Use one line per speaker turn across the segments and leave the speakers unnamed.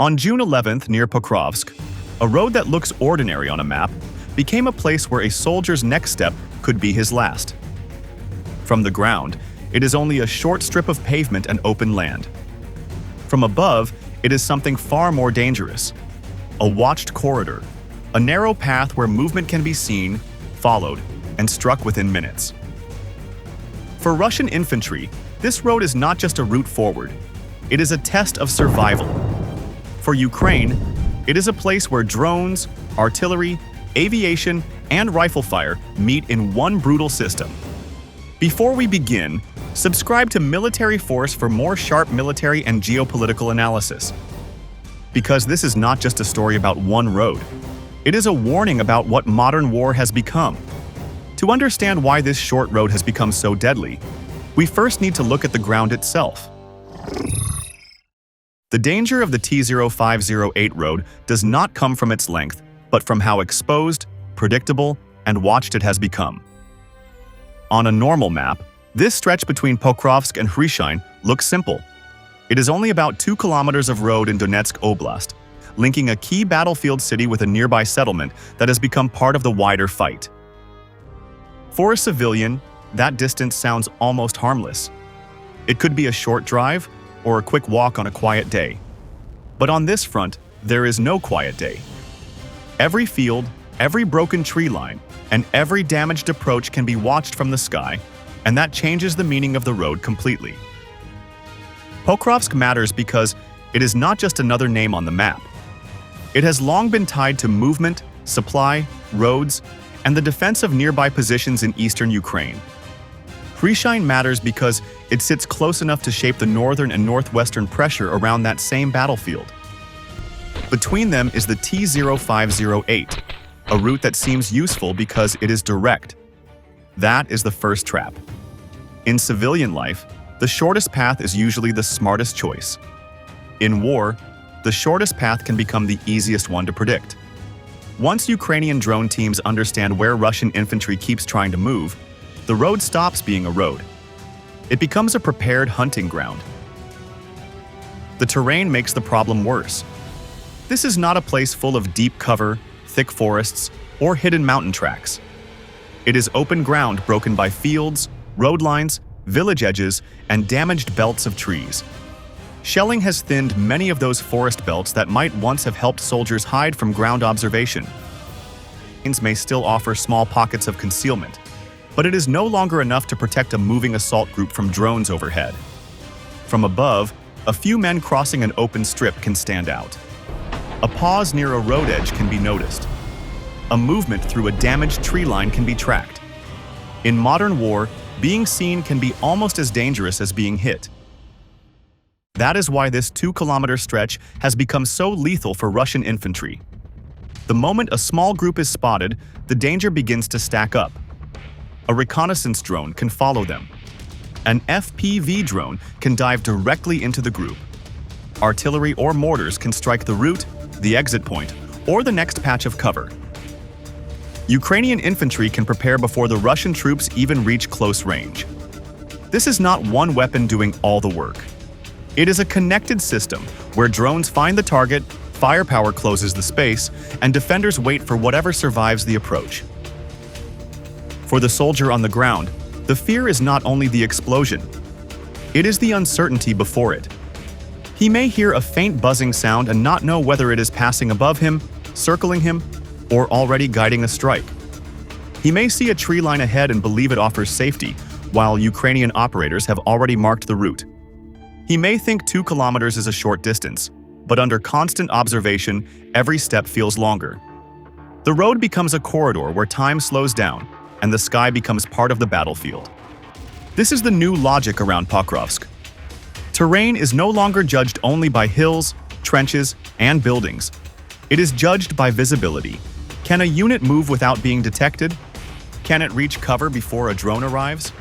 On June 11th, near Pokrovsk, a road that looks ordinary on a map became a place where a soldier's next step could be his last. From the ground, it is only a short strip of pavement and open land. From above, it is something far more dangerous. A watched corridor, a narrow path where movement can be seen, followed, and struck within minutes. For Russian infantry, this road is not just a route forward. It is a test of survival. For Ukraine, it is a place where drones, artillery, aviation, and rifle fire meet in one brutal system. Before we begin, subscribe to Military Force for more sharp military and geopolitical analysis. Because this is not just a story about one road. It is a warning about what modern war has become. To understand why this short road has become so deadly, we first need to look at the ground itself. The danger of the T-0508 road does not come from its length, but from how exposed, predictable, and watched it has become. On a normal map, this stretch between Pokrovsk and Grishino looks simple. It is only about 2 kilometers of road in Donetsk Oblast, linking a key battlefield city with a nearby settlement that has become part of the wider fight. For a civilian, that distance sounds almost harmless. It could be a short drive or a quick walk on a quiet day. But on this front, there is no quiet day. Every field, every broken tree line, and every damaged approach can be watched from the sky, and that changes the meaning of the road completely. Pokrovsk matters because it is not just another name on the map. It has long been tied to movement, supply, roads, and the defense of nearby positions in eastern Ukraine. Grishino matters because it sits close enough to shape the northern and northwestern pressure around that same battlefield. Between them is the T-0508, a route that seems useful because it is direct. That is the first trap. In civilian life, the shortest path is usually the smartest choice. In war, the shortest path can become the easiest one to predict. Once Ukrainian drone teams understand where Russian infantry keeps trying to move, the road stops being a road. It becomes a prepared hunting ground. The terrain makes the problem worse. This is not a place full of deep cover, thick forests, or hidden mountain tracks. It is open ground broken by fields, road lines, village edges, and damaged belts of trees. Shelling has thinned many of those forest belts that might once have helped soldiers hide from ground observation. Mines may still offer small pockets of concealment, but it is no longer enough to protect a moving assault group from drones overhead. From above, a few men crossing an open strip can stand out. A pause near a road edge can be noticed. A movement through a damaged tree line can be tracked. In modern war, being seen can be almost as dangerous as being hit. That is why this 2-kilometer stretch has become so lethal for Russian infantry. The moment a small group is spotted, the danger begins to stack up. A reconnaissance drone can follow them. An FPV drone can dive directly into the group. Artillery or mortars can strike the route, the exit point, or the next patch of cover. Ukrainian infantry can prepare before the Russian troops even reach close range. This is not one weapon doing all the work. It is a connected system where drones find the target, firepower closes the space, and defenders wait for whatever survives the approach. For the soldier on the ground, the fear is not only the explosion. It is the uncertainty before it. He may hear a faint buzzing sound and not know whether it is passing above him, circling him, or already guiding a strike. He may see a tree line ahead and believe it offers safety, while Ukrainian operators have already marked the route. He may think 2 kilometers is a short distance, but under constant observation, every step feels longer. The road becomes a corridor where time slows down, and the sky becomes part of the battlefield. This is the new logic around Pokrovsk. Terrain is no longer judged only by hills, trenches, and buildings. It is judged by visibility. Can a unit move without being detected? Can it reach cover before a drone arrives?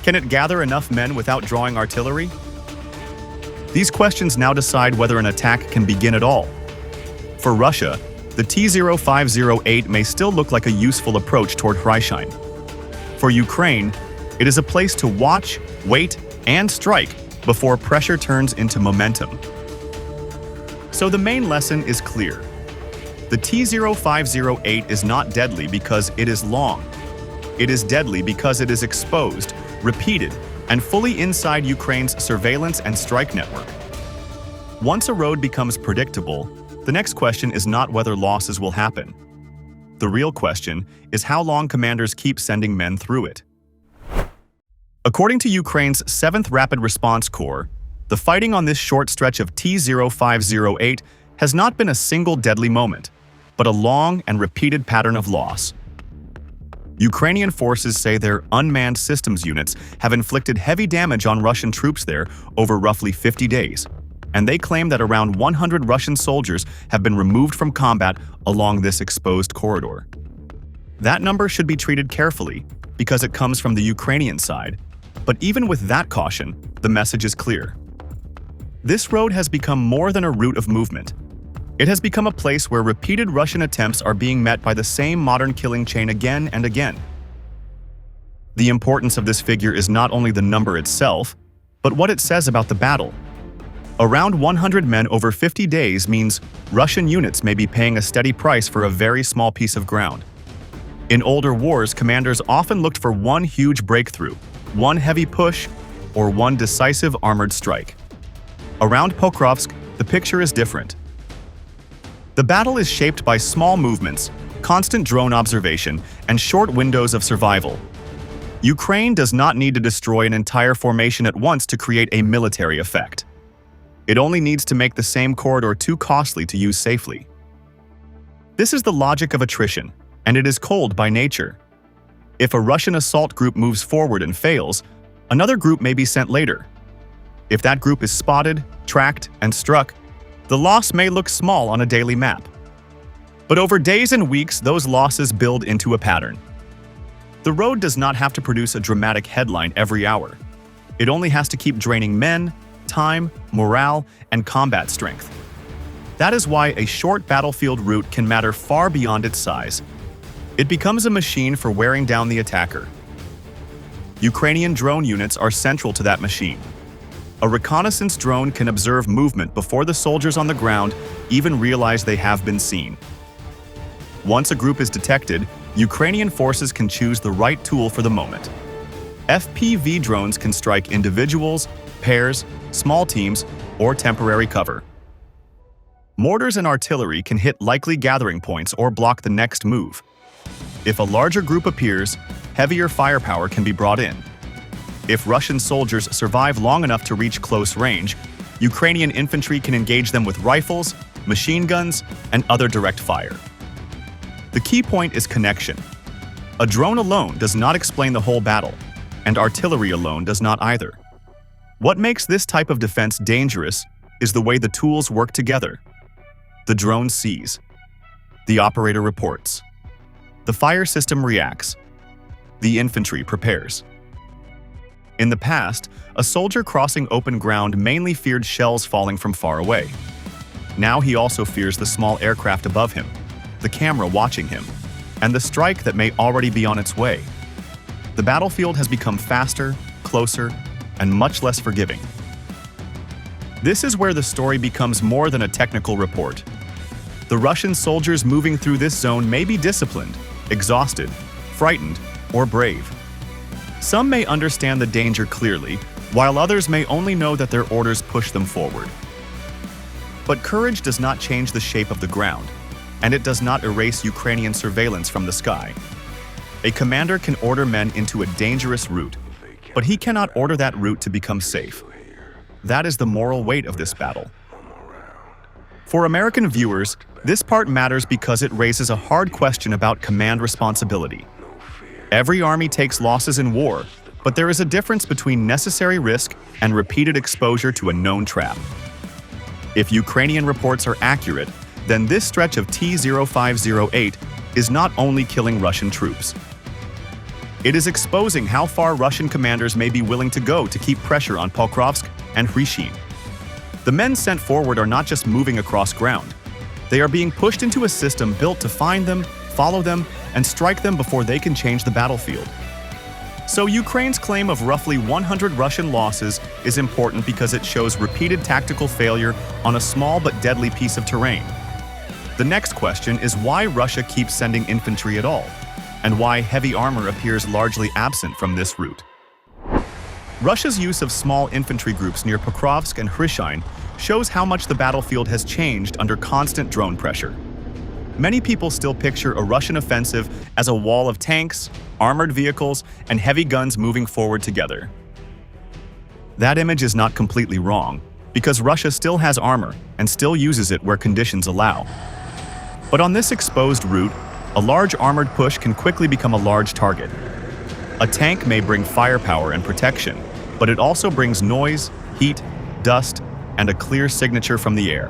Can it gather enough men without drawing artillery? These questions now decide whether an attack can begin at all. For Russia, the T-0508 may still look like a useful approach toward Grishino. For Ukraine, it is a place to watch, wait, and strike before pressure turns into momentum. So the main lesson is clear. The T-0508 is not deadly because it is long. It is deadly because it is exposed, repeated, and fully inside Ukraine's surveillance and strike network. Once a road becomes predictable, the next question is not whether losses will happen. The real question is how long commanders keep sending men through it. According to Ukraine's 7th Rapid Response Corps, the fighting on this short stretch of T-0508 has not been a single deadly moment, but a long and repeated pattern of loss. Ukrainian forces say their unmanned systems units have inflicted heavy damage on Russian troops there over roughly 50 days, and they claim that around 100 Russian soldiers have been removed from combat along this exposed corridor. That number should be treated carefully because it comes from the Ukrainian side, but even with that caution, the message is clear. This road has become more than a route of movement. It has become a place where repeated Russian attempts are being met by the same modern killing chain again and again. The importance of this figure is not only the number itself, but what it says about the battle. Around 100 men over 50 days means Russian units may be paying a steady price for a very small piece of ground. In older wars, commanders often looked for one huge breakthrough, one heavy push, or one decisive armored strike. Around Pokrovsk, the picture is different. The battle is shaped by small movements, constant drone observation, and short windows of survival. Ukraine does not need to destroy an entire formation at once to create a military effect. It only needs to make the same corridor too costly to use safely. This is the logic of attrition, and it is cold by nature. If a Russian assault group moves forward and fails, another group may be sent later. If that group is spotted, tracked, and struck, the loss may look small on a daily map. But over days and weeks, those losses build into a pattern. The road does not have to produce a dramatic headline every hour. It only has to keep draining men, time, morale, and combat strength. That is why a short battlefield route can matter far beyond its size. It becomes a machine for wearing down the attacker. Ukrainian drone units are central to that machine. A reconnaissance drone can observe movement before the soldiers on the ground even realize they have been seen. Once a group is detected, Ukrainian forces can choose the right tool for the moment. FPV drones can strike individuals, pairs, small teams, or temporary cover. Mortars and artillery can hit likely gathering points or block the next move. If a larger group appears, heavier firepower can be brought in. If Russian soldiers survive long enough to reach close range, Ukrainian infantry can engage them with rifles, machine guns, and other direct fire. The key point is connection. A drone alone does not explain the whole battle, and artillery alone does not either. What makes this type of defense dangerous is the way the tools work together. The drone sees. The operator reports. The fire system reacts. The infantry prepares. In the past, a soldier crossing open ground mainly feared shells falling from far away. Now he also fears the small aircraft above him, the camera watching him, and the strike that may already be on its way. The battlefield has become faster, closer, and much less forgiving. This is where the story becomes more than a technical report. The Russian soldiers moving through this zone may be disciplined, exhausted, frightened, or brave. Some may understand the danger clearly, while others may only know that their orders push them forward. But courage does not change the shape of the ground, and it does not erase Ukrainian surveillance from the sky. A commander can order men into a dangerous route, but he cannot order that route to become safe. That is the moral weight of this battle. For American viewers, this part matters because it raises a hard question about command responsibility. Every army takes losses in war, but there is a difference between necessary risk and repeated exposure to a known trap. If Ukrainian reports are accurate, then this stretch of T-0508 is not only killing Russian troops. It is exposing how far Russian commanders may be willing to go to keep pressure on Pokrovsk and Grishino. The men sent forward are not just moving across ground. They are being pushed into a system built to find them, follow them, and strike them before they can change the battlefield. So Ukraine's claim of roughly 100 Russian losses is important because it shows repeated tactical failure on a small but deadly piece of terrain. The next question is why Russia keeps sending infantry at all, and why heavy armor appears largely absent from this route. Russia's use of small infantry groups near Pokrovsk and Grishino shows how much the battlefield has changed under constant drone pressure. Many people still picture a Russian offensive as a wall of tanks, armored vehicles, and heavy guns moving forward together. That image is not completely wrong, because Russia still has armor and still uses it where conditions allow. But on this exposed route, a large armored push can quickly become a large target. A tank may bring firepower and protection, but it also brings noise, heat, dust, and a clear signature from the air.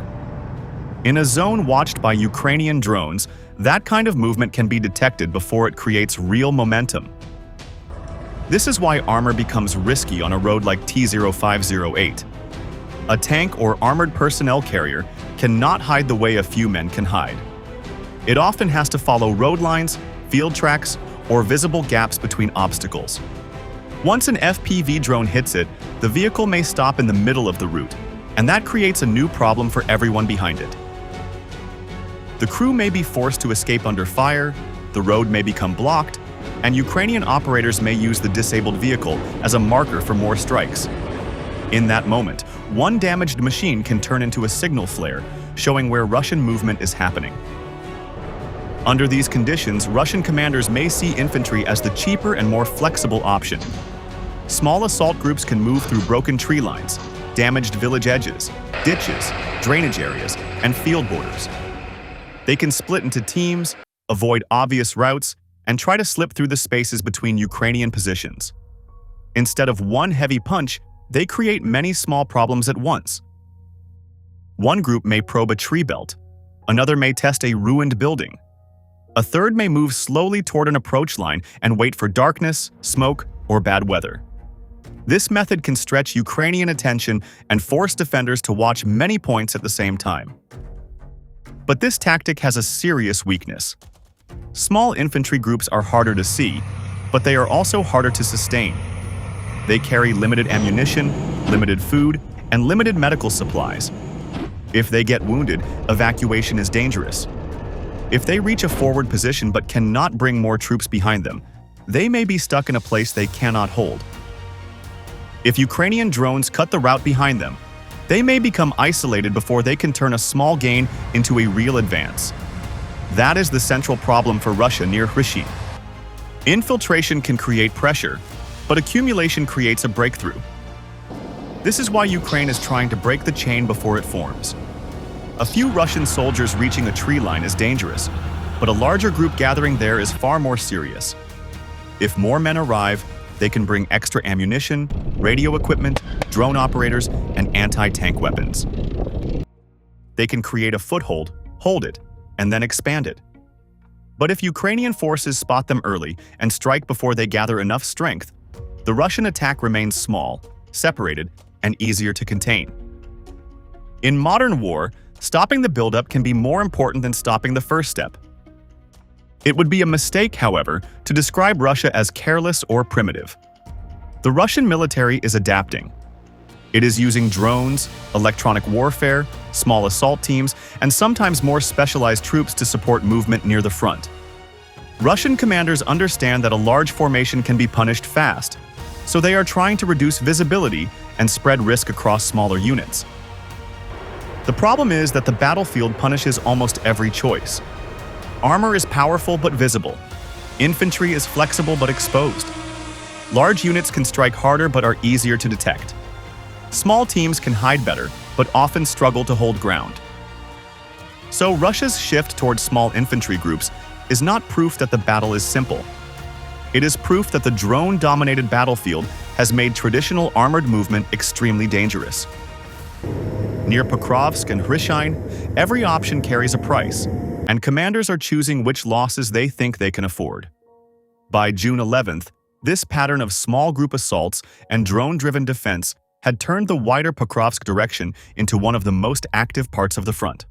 In a zone watched by Ukrainian drones, that kind of movement can be detected before it creates real momentum. This is why armor becomes risky on a road like T-0508. A tank or armored personnel carrier cannot hide the way a few men can hide. It often has to follow road lines, field tracks, or visible gaps between obstacles. Once an FPV drone hits it, the vehicle may stop in the middle of the route, and that creates a new problem for everyone behind it. The crew may be forced to escape under fire, the road may become blocked, and Ukrainian operators may use the disabled vehicle as a marker for more strikes. In that moment, one damaged machine can turn into a signal flare, showing where Russian movement is happening. Under these conditions, Russian commanders may see infantry as the cheaper and more flexible option. Small assault groups can move through broken tree lines, damaged village edges, ditches, drainage areas, and field borders. They can split into teams, avoid obvious routes, and try to slip through the spaces between Ukrainian positions. Instead of one heavy punch, they create many small problems at once. One group may probe a tree belt, another may test a ruined building. A third may move slowly toward an approach line and wait for darkness, smoke, or bad weather. This method can stretch Ukrainian attention and force defenders to watch many points at the same time. But this tactic has a serious weakness. Small infantry groups are harder to see, but they are also harder to sustain. They carry limited ammunition, limited food, and limited medical supplies. If they get wounded, evacuation is dangerous. If they reach a forward position but cannot bring more troops behind them, they may be stuck in a place they cannot hold. If Ukrainian drones cut the route behind them, they may become isolated before they can turn a small gain into a real advance. That is the central problem for Russia near Grishino. Infiltration can create pressure, but accumulation creates a breakthrough. This is why Ukraine is trying to break the chain before it forms. A few Russian soldiers reaching a tree line is dangerous, but a larger group gathering there is far more serious. If more men arrive, they can bring extra ammunition, radio equipment, drone operators, and anti-tank weapons. They can create a foothold, hold it, and then expand it. But if Ukrainian forces spot them early and strike before they gather enough strength, the Russian attack remains small, separated, and easier to contain. In modern war, stopping the buildup can be more important than stopping the first step. It would be a mistake, however, to describe Russia as careless or primitive. The Russian military is adapting. It is using drones, electronic warfare, small assault teams, and sometimes more specialized troops to support movement near the front. Russian commanders understand that a large formation can be punished fast, so they are trying to reduce visibility and spread risk across smaller units. The problem is that the battlefield punishes almost every choice. Armor is powerful but visible. Infantry is flexible but exposed. Large units can strike harder but are easier to detect. Small teams can hide better, but often struggle to hold ground. So Russia's shift towards small infantry groups is not proof that the battle is simple. It is proof that the drone-dominated battlefield has made traditional armored movement extremely dangerous. Near Pokrovsk and Grishino, every option carries a price, and commanders are choosing which losses they think they can afford. By June 11th, this pattern of small group assaults and drone-driven defense had turned the wider Pokrovsk direction into one of the most active parts of the front.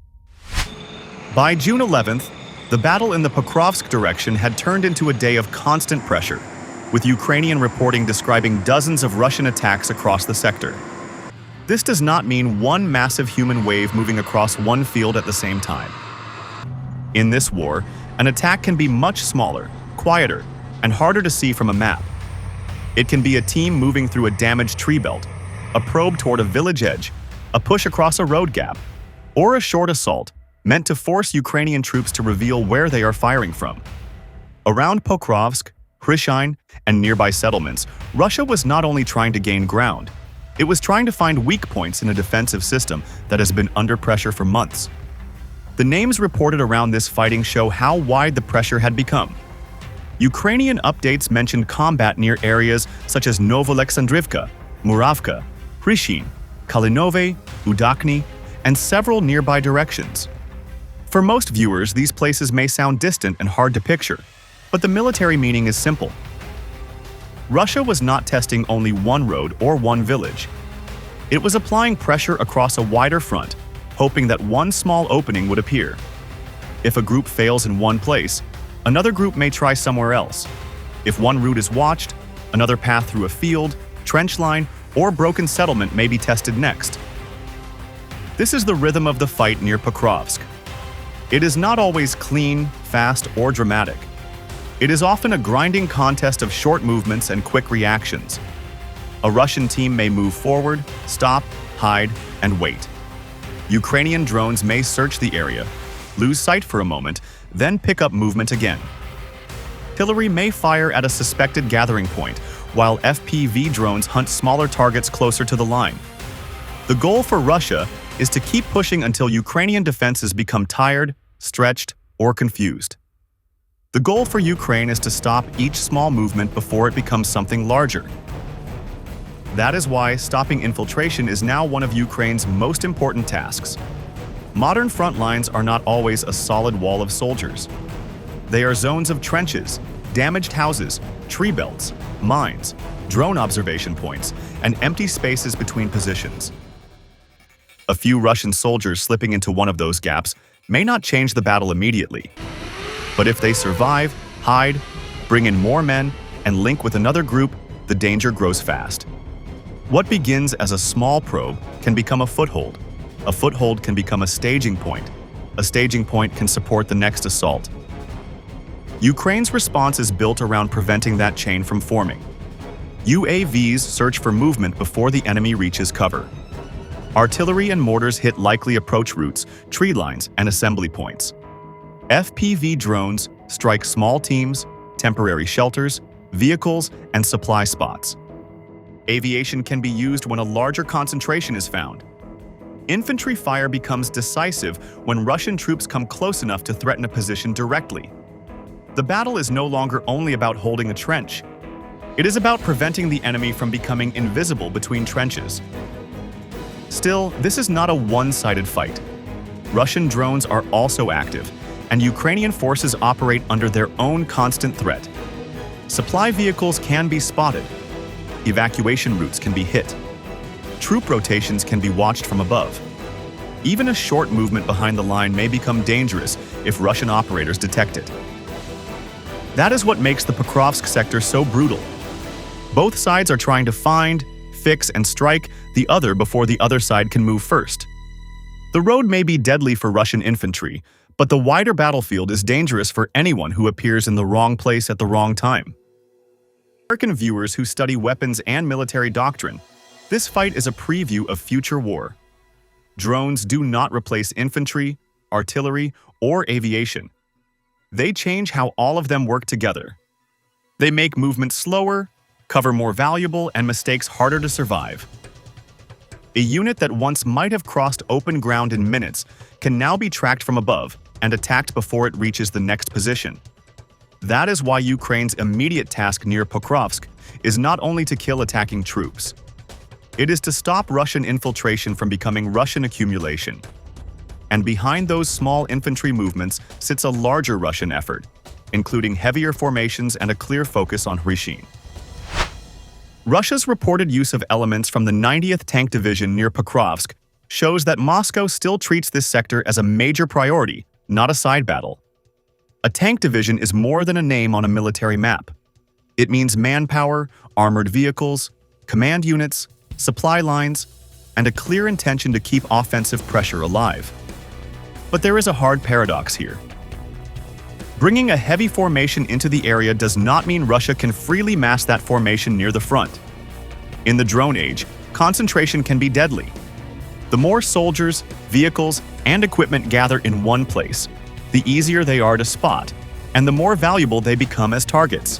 By June 11th, the battle in the Pokrovsk direction had turned into a day of constant pressure. with Ukrainian reporting describing dozens of Russian attacks across the sector. This does not mean one massive human wave moving across one field at the same time. In this war, an attack can be much smaller, quieter, and harder to see from a map. It can be a team moving through a damaged tree belt, a probe toward a village edge, a push across a road gap, or a short assault meant to force Ukrainian troops to reveal where they are firing from. Around Pokrovsk, Grishino, and nearby settlements, Russia was not only trying to gain ground, it was trying to find weak points in a defensive system that has been under pressure for months. The names reported around this fighting show how wide the pressure had become. Ukrainian updates mentioned combat near areas such as Novoalexandrivka, Muravka, Grishino, Kalinove, Udakny, and several nearby directions. For most viewers, these places may sound distant and hard to picture, but the military meaning is simple. Russia was not testing only one road or one village. It was applying pressure across a wider front, hoping that one small opening would appear. If a group fails in one place, another group may try somewhere else. If one route is watched, another path through a field, trench line, or broken settlement may be tested next. This is the rhythm of the fight near Pokrovsk. It is not always clean, fast, or dramatic. It is often a grinding contest of short movements and quick reactions. A Russian team may move forward, stop, hide, and wait. Ukrainian drones may search the area, lose sight for a moment, then pick up movement again. Artillery may fire at a suspected gathering point, while FPV drones hunt smaller targets closer to the line. The goal for Russia is to keep pushing until Ukrainian defenses become tired, stretched, or confused. The goal for Ukraine is to stop each small movement before it becomes something larger. That is why stopping infiltration is now one of Ukraine's most important tasks. Modern front lines are not always a solid wall of soldiers. They are zones of trenches, damaged houses, tree belts, mines, drone observation points, and empty spaces between positions. A few Russian soldiers slipping into one of those gaps may not change the battle immediately. But if they survive, hide, bring in more men, and link with another group, the danger grows fast. What begins as a small probe can become a foothold. A foothold can become a staging point. A staging point can support the next assault. Ukraine's response is built around preventing that chain from forming. UAVs search for movement before the enemy reaches cover. Artillery and mortars hit likely approach routes, tree lines, and assembly points. FPV drones strike small teams, temporary shelters, vehicles, and supply spots. Aviation can be used when a larger concentration is found. Infantry fire becomes decisive when Russian troops come close enough to threaten a position directly. The battle is no longer only about holding a trench. It is about preventing the enemy from becoming invisible between trenches. Still, this is not a one-sided fight. Russian drones are also active, and Ukrainian forces operate under their own constant threat. Supply vehicles can be spotted. Evacuation routes can be hit. Troop rotations can be watched from above. Even a short movement behind the line may become dangerous if Russian operators detect it. That is what makes the Pokrovsk sector so brutal. Both sides are trying to find, fix, and strike the other before the other side can move first. The road may be deadly for Russian infantry, but the wider battlefield is dangerous for anyone who appears in the wrong place at the wrong time. American viewers who study weapons and military doctrine, this fight is a preview of future war. Drones do not replace infantry, artillery, or aviation. They change how all of them work together. They make movement slower, cover more valuable, and mistakes harder to survive. A unit that once might have crossed open ground in minutes can now be tracked from above and attacked before it reaches the next position. That is why Ukraine's immediate task near Pokrovsk is not only to kill attacking troops. It is to stop Russian infiltration from becoming Russian accumulation. And behind those small infantry movements sits a larger Russian effort, including heavier formations and a clear focus on Grishino. Russia's reported use of elements from the 90th Tank Division near Pokrovsk shows that Moscow still treats this sector as a major priority, not a side battle. A tank division is more than a name on a military map. It means manpower, armored vehicles, command units, supply lines, and a clear intention to keep offensive pressure alive. But there is a hard paradox here. Bringing a heavy formation into the area does not mean Russia can freely mass that formation near the front. In the drone age, concentration can be deadly. The more soldiers, vehicles, and equipment gather in one place, the easier they are to spot, and the more valuable they become as targets.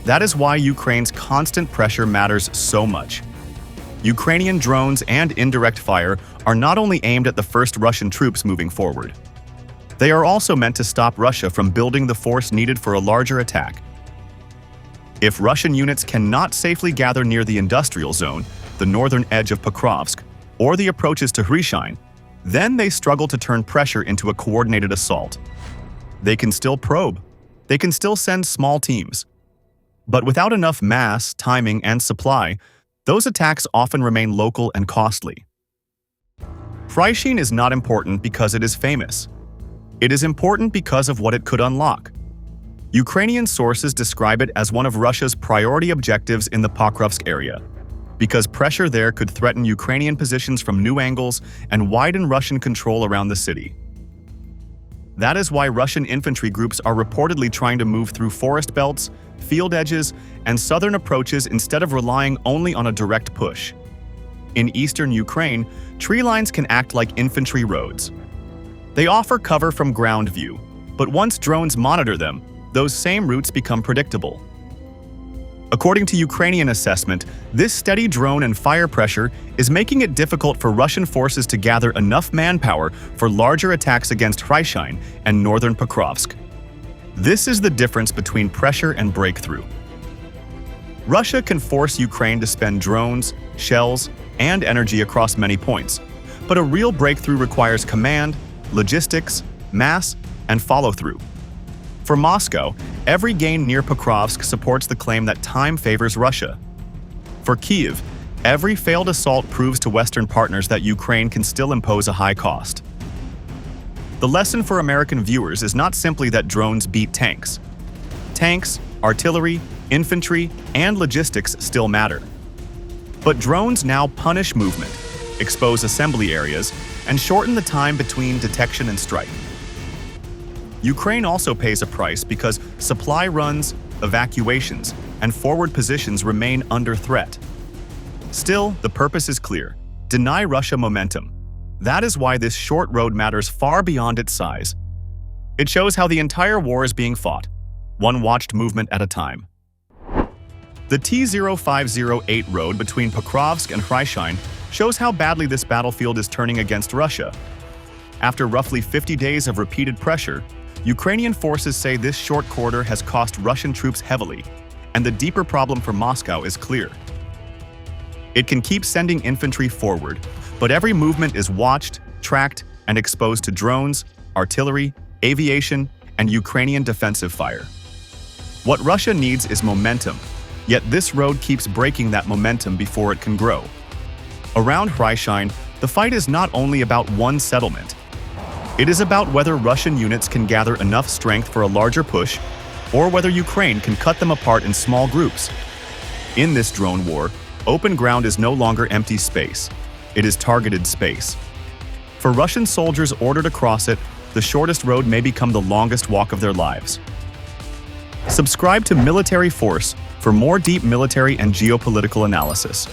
That is why Ukraine's constant pressure matters so much. Ukrainian drones and indirect fire are not only aimed at the first Russian troops moving forward. They are also meant to stop Russia from building the force needed for a larger attack. If Russian units cannot safely gather near the industrial zone, the northern edge of Pokrovsk, or the approaches to Grishino, then they struggle to turn pressure into a coordinated assault. They can still probe. They can still send small teams. But without enough mass, timing, and supply, those attacks often remain local and costly. Grishino is not important because it is famous. It is important because of what it could unlock. Ukrainian sources describe it as one of Russia's priority objectives in the Pokrovsk area, because pressure there could threaten Ukrainian positions from new angles and widen Russian control around the city. That is why Russian infantry groups are reportedly trying to move through forest belts, field edges, and southern approaches instead of relying only on a direct push. In eastern Ukraine, tree lines can act like infantry roads. They offer cover from ground view, but once drones monitor them, those same routes become predictable. According to Ukrainian assessment, this steady drone and fire pressure is making it difficult for Russian forces to gather enough manpower for larger attacks against Grishino and northern Pokrovsk. This is the difference between pressure and breakthrough. Russia can force Ukraine to spend drones, shells, and energy across many points, but a real breakthrough requires command, logistics, mass, and follow-through. For Moscow, every gain near Pokrovsk supports the claim that time favors Russia. For Kyiv, every failed assault proves to Western partners that Ukraine can still impose a high cost. The lesson for American viewers is not simply that drones beat tanks. Tanks, artillery, infantry, and logistics still matter. But drones now punish movement, expose assembly areas, and shorten the time between detection and strike. Ukraine also pays a price because supply runs, evacuations, and forward positions remain under threat. Still, the purpose is clear: deny Russia momentum. That is why this short road matters far beyond its size. It shows how the entire war is being fought, one watched movement at a time. The T-0508 road between Pokrovsk and Grishino shows how badly this battlefield is turning against Russia. After roughly 50 days of repeated pressure, Ukrainian forces say this short corridor has cost Russian troops heavily, and the deeper problem for Moscow is clear. It can keep sending infantry forward, but every movement is watched, tracked, and exposed to drones, artillery, aviation, and Ukrainian defensive fire. What Russia needs is momentum, yet this road keeps breaking that momentum before it can grow. Around Grishino, the fight is not only about one settlement. It is about whether Russian units can gather enough strength for a larger push, or whether Ukraine can cut them apart in small groups. In this drone war, open ground is no longer empty space. It is targeted space. For Russian soldiers ordered across it, the shortest road may become the longest walk of their lives. Subscribe to Military Force for more deep military and geopolitical analysis.